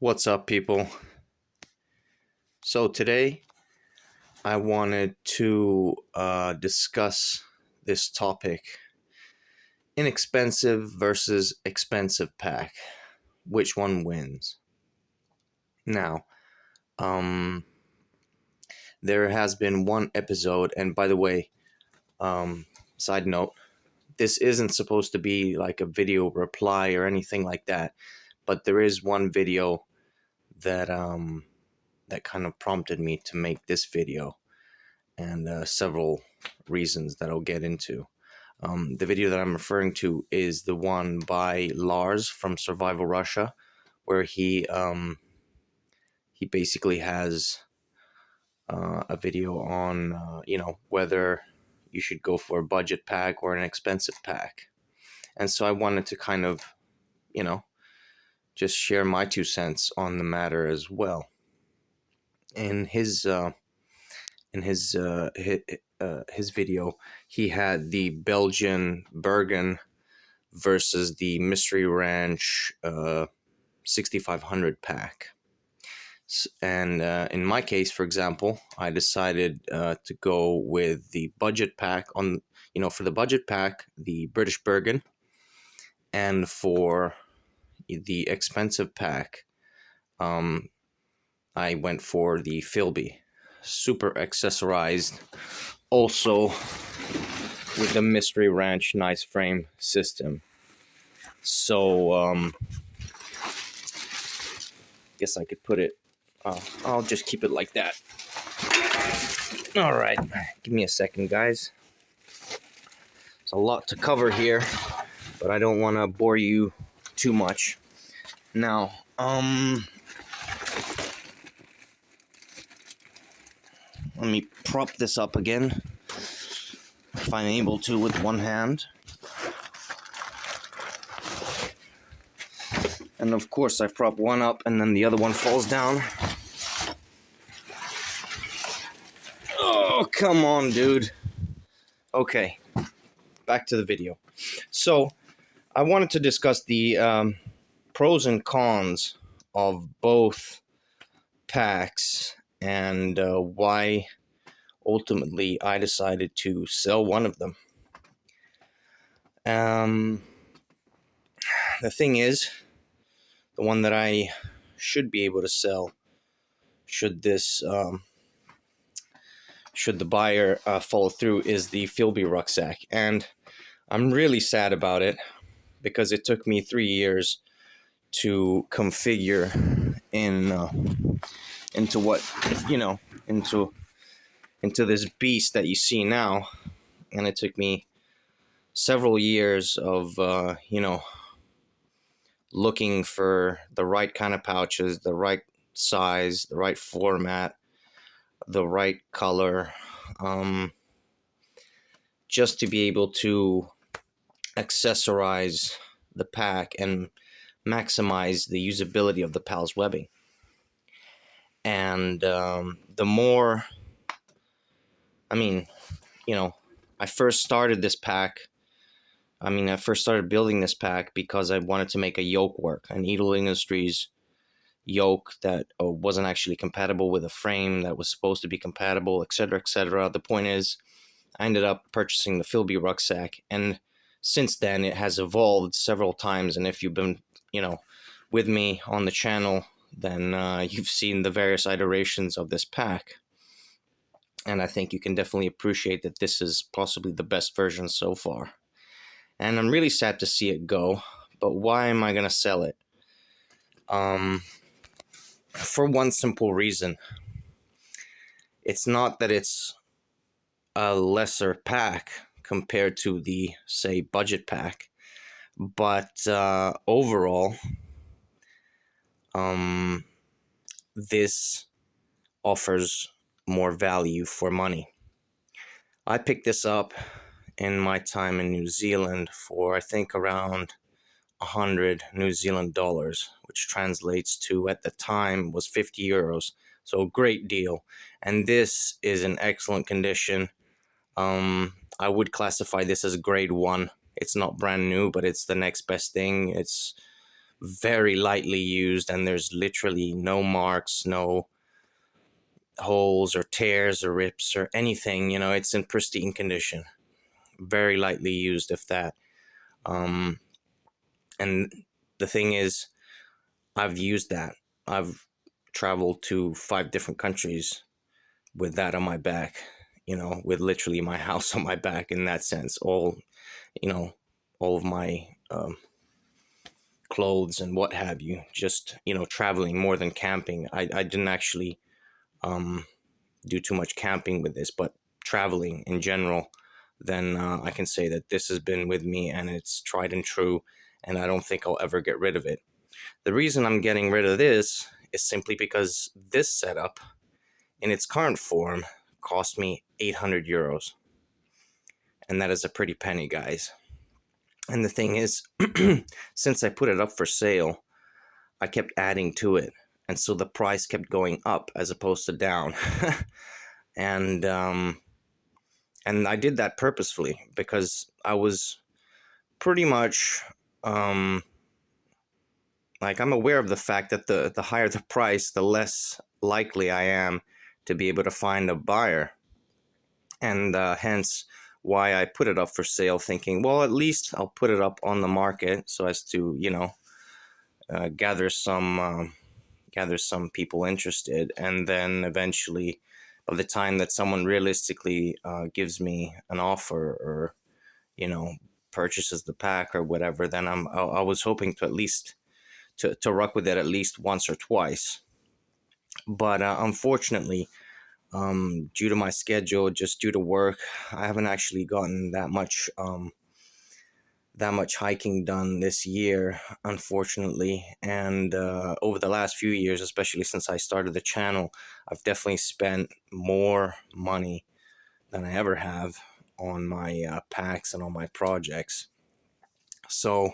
What's up, people? So today I wanted to discuss this topic: inexpensive versus expensive pack. Which one wins? Now, um, there has been one episode, and by the way, side note, this isn't supposed to be like a video reply or anything like that, but there is one video that that kind of prompted me to make this video, and several reasons that I'll get into. The video that I'm referring to is the one by Lars from Survival Russia, where he basically has a video on whether you should go for a budget pack or an expensive pack. And so I wanted to kind of just share my 2 cents on the matter as well. In his his video, he had the Belgian Bergen versus the Mystery Ranch 6500 pack. And in my case, for example, I decided to go with the budget pack for the budget pack, the British Bergen, and for the expensive pack, I went for the Philby, super accessorized, also with the Mystery Ranch nice frame system. So guess I could put it, I'll just keep it like that. All right, give me a second, guys. There's a lot to cover here, but I don't want to bore you too much. Now, let me prop this up again, if I'm able to, with one hand. And of course, I prop one up and then the other one falls down. Oh, come on, dude. Okay, back to the video. So, I wanted to discuss the pros and cons of both packs, and why ultimately I decided to sell one of them. The thing is, the one that I should be able to sell, should the buyer follow through, is the Philby rucksack. And I'm really sad about it, because it took me 3 years to configure into what, into this beast that you see now. And it took me several years of, looking for the right kind of pouches, the right size, the right format, the right color, just to be able to accessorize the pack and maximize the usability of the PALS webbing. And the more, I first started building this pack because I wanted to make a yoke work, an Eagle Industries yoke that wasn't actually compatible with a frame that was supposed to be compatible, etc., etc. The point is, I ended up purchasing the Philby rucksack, and since then it has evolved several times. And if you've been, with me on the channel, then you've seen the various iterations of this pack. And I think you can definitely appreciate that this is possibly the best version so far. And I'm really sad to see it go, but why am I going to sell it? For one simple reason. It's not that it's a lesser pack compared to the, say, budget pack, but overall, this offers more value for money. I picked this up in my time in New Zealand for, I think, around 100 New Zealand dollars, which translates to, at the time, was 50 euros. So a great deal. And this is in excellent condition. I would classify this as grade 1. It's not brand new, but it's the next best thing. It's very lightly used, and there's literally no marks, no holes or tears or rips or anything. It's in pristine condition, very lightly used, if that. And the thing is, I've used that. I've traveled to 5 different countries with that on my back, with literally my house on my back, in that sense. All of my clothes and what have you, just, traveling more than camping. I didn't actually do too much camping with this, but traveling in general, then I can say that this has been with me, and it's tried and true, and I don't think I'll ever get rid of it. The reason I'm getting rid of this is simply because this setup, in its current form, cost me 800 euros. And that is a pretty penny, guys. And the thing is, since I put it up for sale, I kept adding to it. And so the price kept going up as opposed to down. and I did that purposefully because I was pretty much like, I'm aware of the fact that the higher the price, the less likely I am to be able to find a buyer. And hence why I put it up for sale, thinking, well, at least I'll put it up on the market so as to, gather some people interested. And then eventually, by the time that someone realistically gives me an offer, or, purchases the pack or whatever, then I was hoping to at least to rock with it at least once or twice. But unfortunately, due to my schedule, just due to work, I haven't actually gotten that much hiking done this year, unfortunately. And over the last few years, especially since I started the channel, I've definitely spent more money than I ever have on my packs and on my projects. So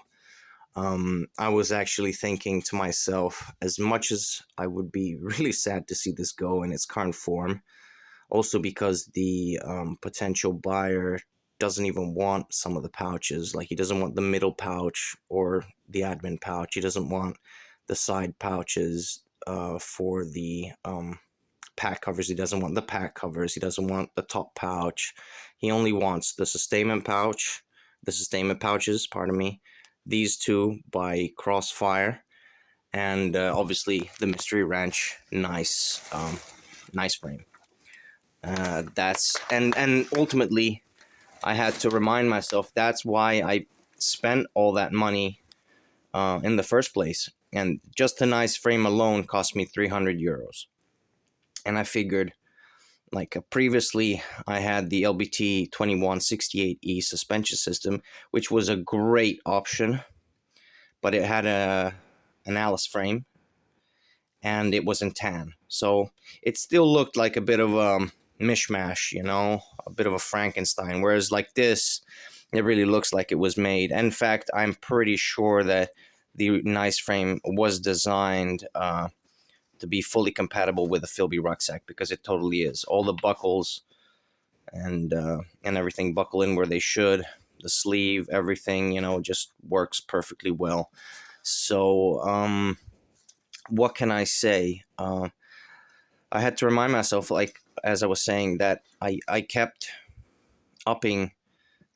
I was actually thinking to myself, as much as I would be really sad to see this go in its current form, also because the potential buyer doesn't even want some of the pouches. Like, he doesn't want the middle pouch or the admin pouch. He doesn't want the side pouches for the pack covers. He doesn't want the pack covers. He doesn't want the top pouch. He only wants the sustainment pouches, pardon me, these two by Crossfire, and obviously the Mystery Ranch nice frame. That's and ultimately, I had to remind myself that's why I spent all that money in the first place. And just the nice frame alone cost me 300 euros. And I figured, like, previously I had the LBT 2168E suspension system, which was a great option, but it had an Alice frame, and it was in tan. So it still looked like a bit of a mishmash, a bit of a Frankenstein. Whereas like this, it really looks like it was made. In fact, I'm pretty sure that the nice frame was designed to be fully compatible with a Philby rucksack, because it totally is. All the buckles and everything buckle in where they should. The sleeve, everything, just works perfectly well. So, what can I say? I had to remind myself, like, as I was saying, that I kept upping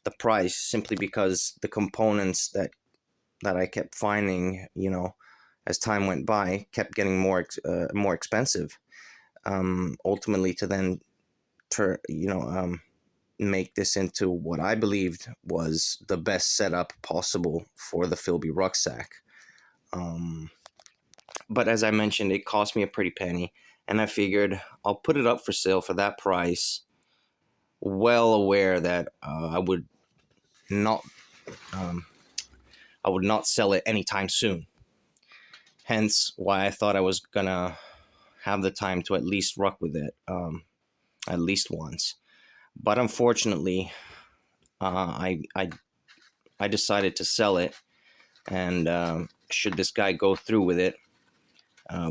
the price simply because the components that I kept finding, as time went by, kept getting more expensive. Ultimately, to then make this into what I believed was the best setup possible for the Philby rucksack. But as I mentioned, it cost me a pretty penny, and I figured I'll put it up for sale for that price, well aware that I would not sell it anytime soon. Hence why I thought I was gonna have the time to at least rock with it at least once. But unfortunately, I decided to sell it, and should this guy go through with it,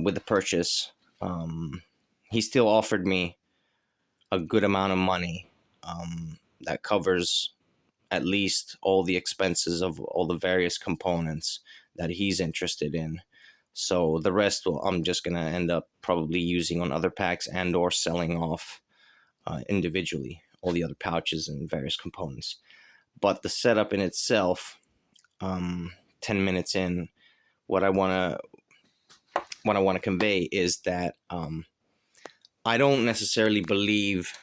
with the purchase, he still offered me a good amount of money that covers at least all the expenses of all the various components that he's interested in. So the rest I'm just gonna end up probably using on other packs and or selling off individually, all the other pouches and various components. But the setup in itself, 10 minutes in, what I want to convey is that I don't necessarily believe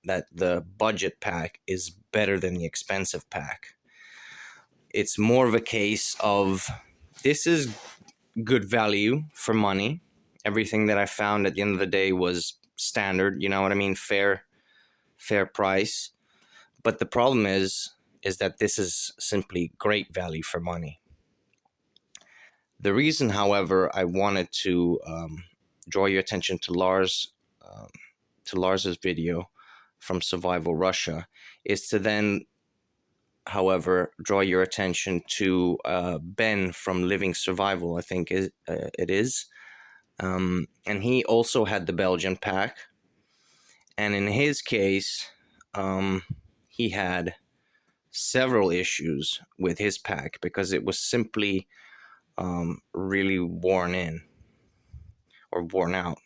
that the budget pack is better than the expensive pack. It's more of a case of this is good value for money. Everything that I found at the end of the day was standard, you know what I mean? Fair price. But the problem is that this is simply great value for money. The reason, however, I wanted to draw your attention to Lars's video from Survival Russia is to then, however, draw your attention to Ben from Living Survival, I think it is. And he also had the Belgian pack. And in his case, he had several issues with his pack because it was simply really worn in, or worn out,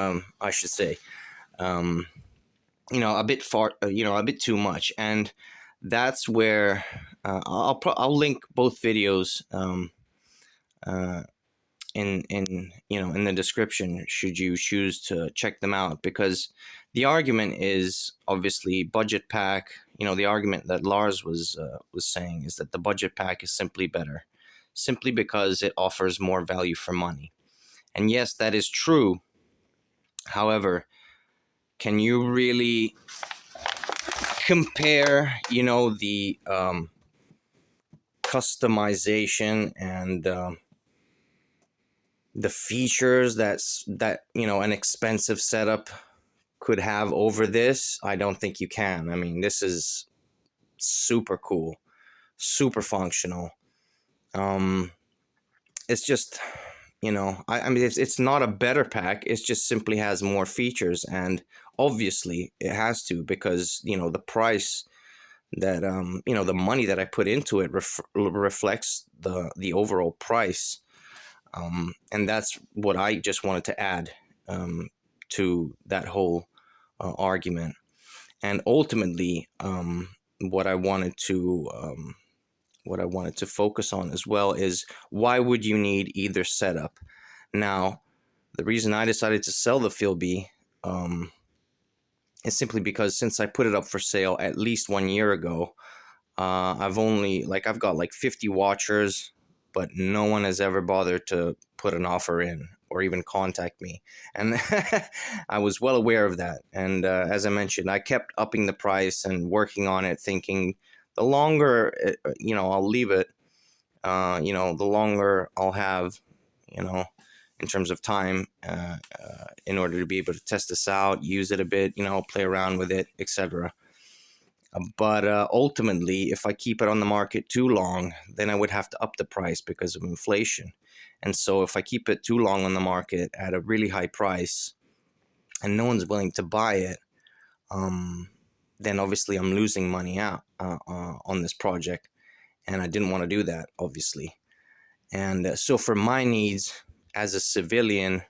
I should say. A bit a bit too much, and that's where I'll link both videos in the description should you choose to check them out, because the argument is obviously budget pack. The argument that Lars was saying is that the budget pack is simply better, simply because it offers more value for money. And yes, that is true. However, can you really compare, the customization and the features that an expensive setup could have over this? I don't think you can. I mean, this is super cool, super functional. It's just, I mean, it's not a better pack. It just simply has more features, and obviously it has to, because the price that the money that I put into it reflects the overall price, and that's what I just wanted to add to that whole argument. And ultimately, what I wanted to focus on as well is, why would you need either setup? Now, the reason I decided to sell the Philby is simply because since I put it up for sale at least 1 year ago, I've got like 50 watchers, but no one has ever bothered to put an offer in or even contact me. And I was well aware of that. And as I mentioned, I kept upping the price and working on it, thinking the longer, I'll leave it, the longer I'll have, in terms of time, in order to be able to test this out, use it a bit, play around with it, etc. But ultimately, if I keep it on the market too long, then I would have to up the price because of inflation. And so if I keep it too long on the market at a really high price and no one's willing to buy it, then obviously I'm losing money out on this project. And I didn't want to do that, obviously. And so for my needs as a civilian,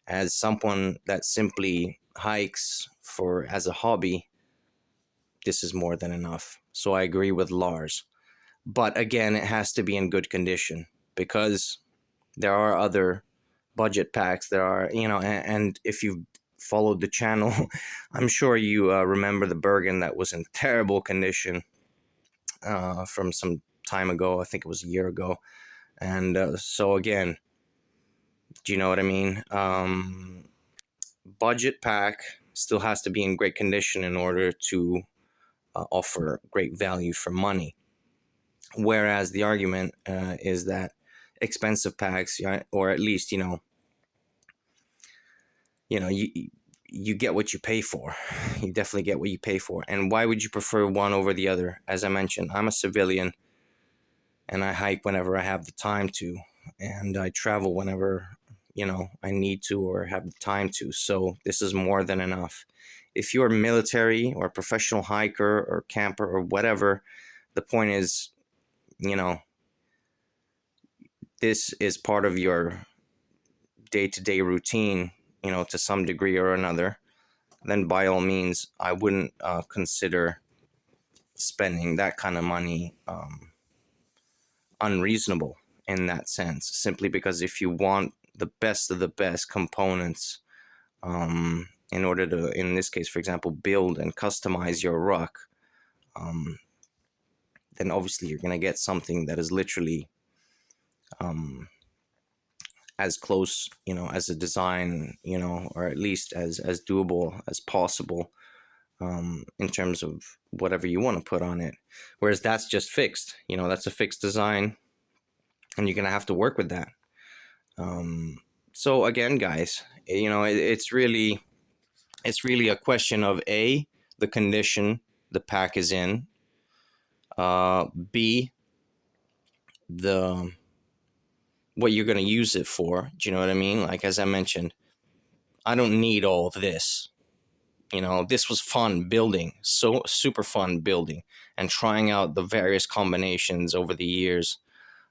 as someone that simply hikes as a hobby, this is more than enough. So I agree with Lars. But again, it has to be in good condition, because there are other budget packs. There are, and if you've followed the channel, I'm sure you remember the Bergen that was in terrible condition from some time ago. I think it was a year ago. And so again, do you know what I mean? Budget pack still has to be in great condition in order to offer great value for money. Whereas the argument is that expensive packs, or at least you get what you pay for. You definitely get what you pay for. And why would you prefer one over the other? As I mentioned, I'm a civilian, and I hike whenever I have the time to, and I travel whenever I need to or have the time to. So this is more than enough. If you're military or a professional hiker or camper or whatever, the point is, this is part of your day-to-day routine, to some degree or another, then by all means, I wouldn't consider spending that kind of money unreasonable in that sense. Simply because if you want the best of the best components, in order to, in this case, for example, build and customize your ruck, then obviously you're going to get something that is literally as close, as a design, or at least as doable as possible, in terms of whatever you want to put on it. Whereas that's just fixed, that's a fixed design, and you're going to have to work with that. So again, guys, it's really a question of A, the condition the pack is in, B, what you're going to use it for. Do you know what I mean? Like, as I mentioned, I don't need all of this. This was fun building, so super fun building, and trying out the various combinations over the years.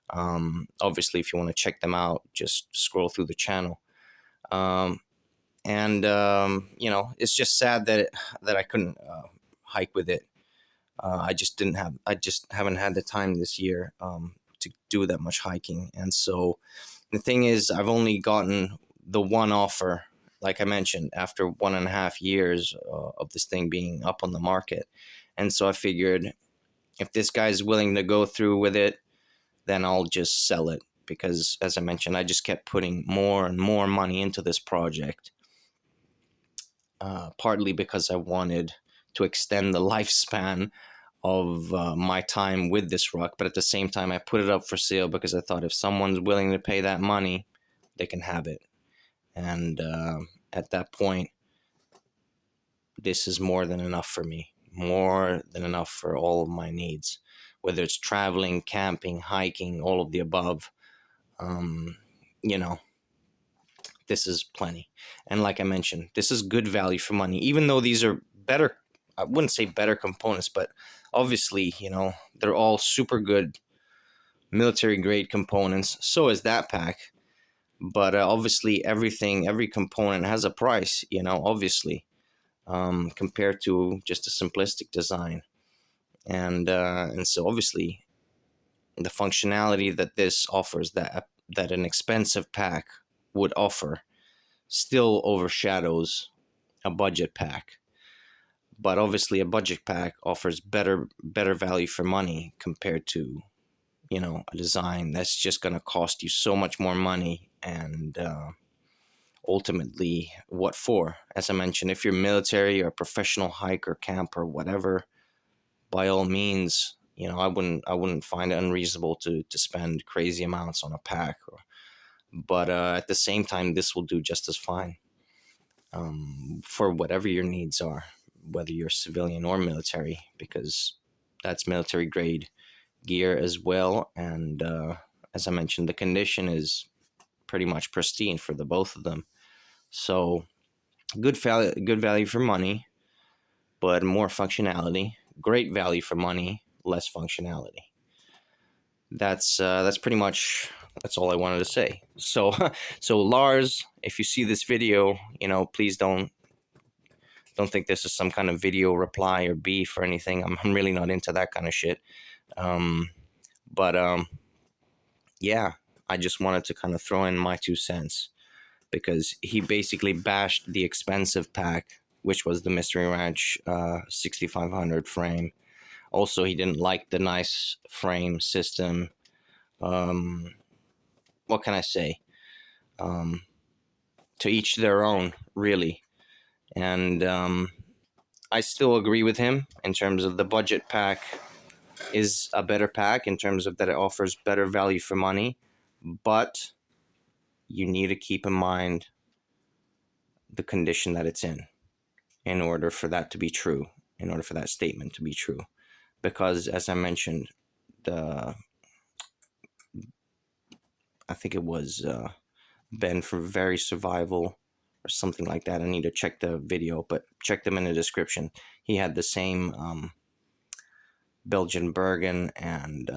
Obviously, if you want to check them out, just scroll through the channel. It's just sad that I couldn't hike with it. I just haven't had the time this year to do that much hiking. And so the thing is, I've only gotten the one offer, like I mentioned, after 1.5 years of this thing being up on the market. And so I figured, if this guy's willing to go through with it, then I'll just sell it. Because, as I mentioned, I just kept putting more and more money into this project. Partly because I wanted to extend the lifespan of my time with this ruck, but at the same time, I put it up for sale because I thought if someone's willing to pay that money, they can have it. And at that point, this is more than enough for me, more than enough for all of my needs, whether it's traveling, camping, hiking, all of the above. This is plenty. And like I mentioned, this is good value for money, even though these are better. I wouldn't say better components, but obviously, they're all super good military grade components. So is that pack. But obviously, every component has a price, obviously, compared to just a simplistic design. And so obviously, the functionality that this offers, that an expensive pack would offer, still overshadows a budget pack. But obviously, a budget pack offers better value for money compared to, a design that's just going to cost you so much more money. And ultimately, what for? As I mentioned, if you're military or a professional hiker, camper, whatever, by all means, I wouldn't find it unreasonable to spend crazy amounts on a pack. But at the same time, this will do just as fine for whatever your needs are, whether you're civilian or military, because that's military grade gear as well. And as I mentioned, the condition is pretty much pristine for the both of them. So good value for money, but more functionality. Great value for money, less functionality. That's pretty much, that's all I wanted to say. So Lars, if you see this video, please don't think this is some kind of video reply or beef or anything. I'm really not into that kind of shit. Yeah, I just wanted to kind of throw in my 2 cents, because he basically bashed the expensive pack, which was the Mystery Ranch 6500 frame. Also, he didn't like the nice frame system. What can I say? To each their own, really. And I still agree with him in terms of the budget pack is a better pack in terms of that it offers better value for money. But you need to keep in mind the condition that it's in order for that to be true, in order for that statement to be true. Because, as I mentioned, I think it was Ben from Very Survival or something like that. I need to check the video, but check them in the description. He had the same Belgian Bergen, and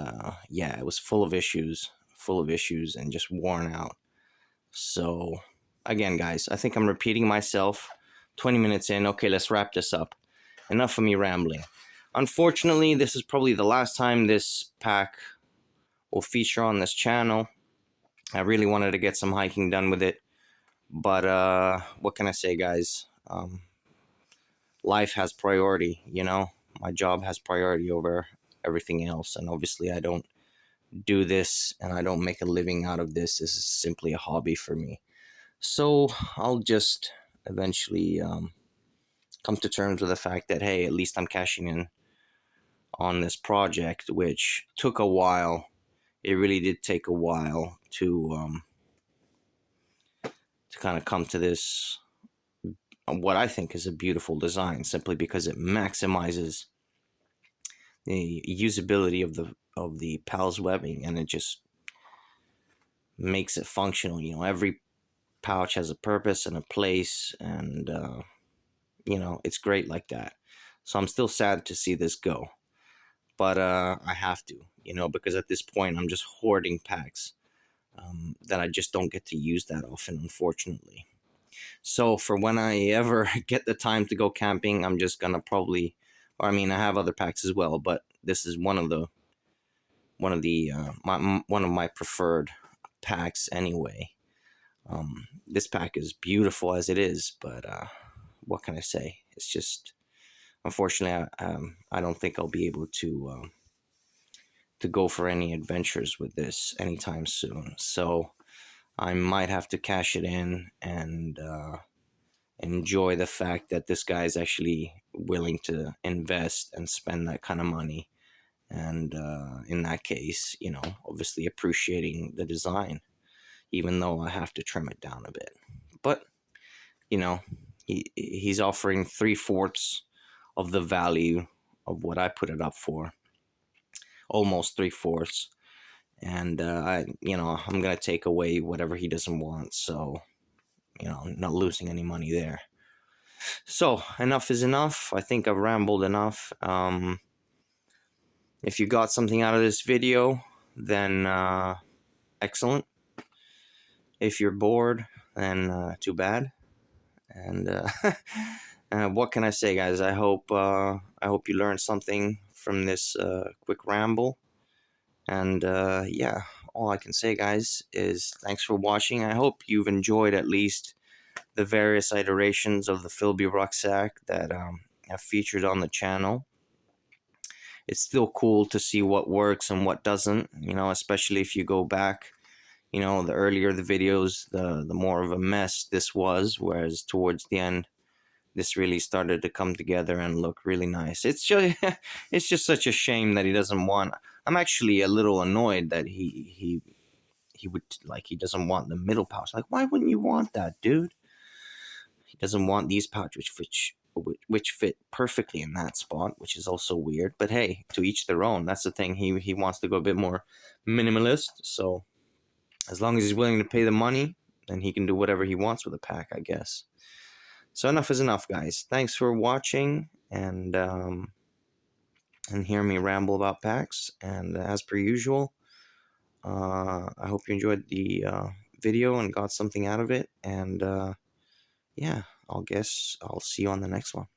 it was full of issues, full of issues and just worn out. So again, guys, I think I'm repeating myself. 20 minutes in. Okay, let's wrap this up. Enough of me rambling. Unfortunately, this is probably the last time this pack will feature on this channel. I really wanted to get some hiking done with it, but what can I say, guys? Life has priority, you know? My job has priority over everything else, and obviously I don't do this and I don't make a living out of this. This is simply a hobby for me. So I'll just eventually come to terms with the fact that, hey, at least I'm cashing in on this project, which took a while. It really did take a while to kind of come to this, what I think is a beautiful design, simply because it maximizes the usability of the PALS webbing, and it just makes it functional. You know, every pouch has a purpose and a place, and you know, it's great like that. So I'm still sad to see this go, but I have to, you know, because at this point I'm just hoarding packs that I just don't get to use that often, unfortunately. So for when I ever get the time to go camping, I'm just gonna probably, or I mean, I have other packs as well, but this is one of my preferred packs anyway. This pack is beautiful as it is, but what can I say? It's just, unfortunately, I don't think I'll be able to go for any adventures with this anytime soon. So I might have to cash it in and enjoy the fact that this guy is actually willing to invest and spend that kind of money. And in that case, you know, obviously appreciating the design, even though I have to trim it down a bit. But, you know, he's offering 3/4 of the value of what I put it up for, almost 3/4. And I'm gonna take away whatever he doesn't want, so you know, I'm not losing any money there. So enough is enough. I think I've rambled enough. If you got something out of this video, then excellent. If you're bored, then too bad. And what can I say, guys? I hope you learned something from this quick ramble. And yeah, all I can say, guys, is thanks for watching. I hope you've enjoyed at least the various iterations of the Philby rucksack that have featured on the channel. It's still cool to see what works and what doesn't, you know, especially if you go back, you know, the earlier the videos, the more of a mess this was, whereas towards the end, this really started to come together and look really nice. It's just it's just such a shame that he doesn't want. I'm actually a little annoyed that he would, like, he doesn't want the middle pouch. Like, why wouldn't you want that, dude? He doesn't want these pouches which fit perfectly in that spot, which is also weird. But hey, to each their own. That's the thing. He wants to go a bit more minimalist. So as long as he's willing to pay the money, then he can do whatever he wants with a pack, I guess. So enough is enough, guys. Thanks for watching and hear me ramble about packs. And as per usual, I hope you enjoyed the video and got something out of it. And yeah, I'll see you on the next one.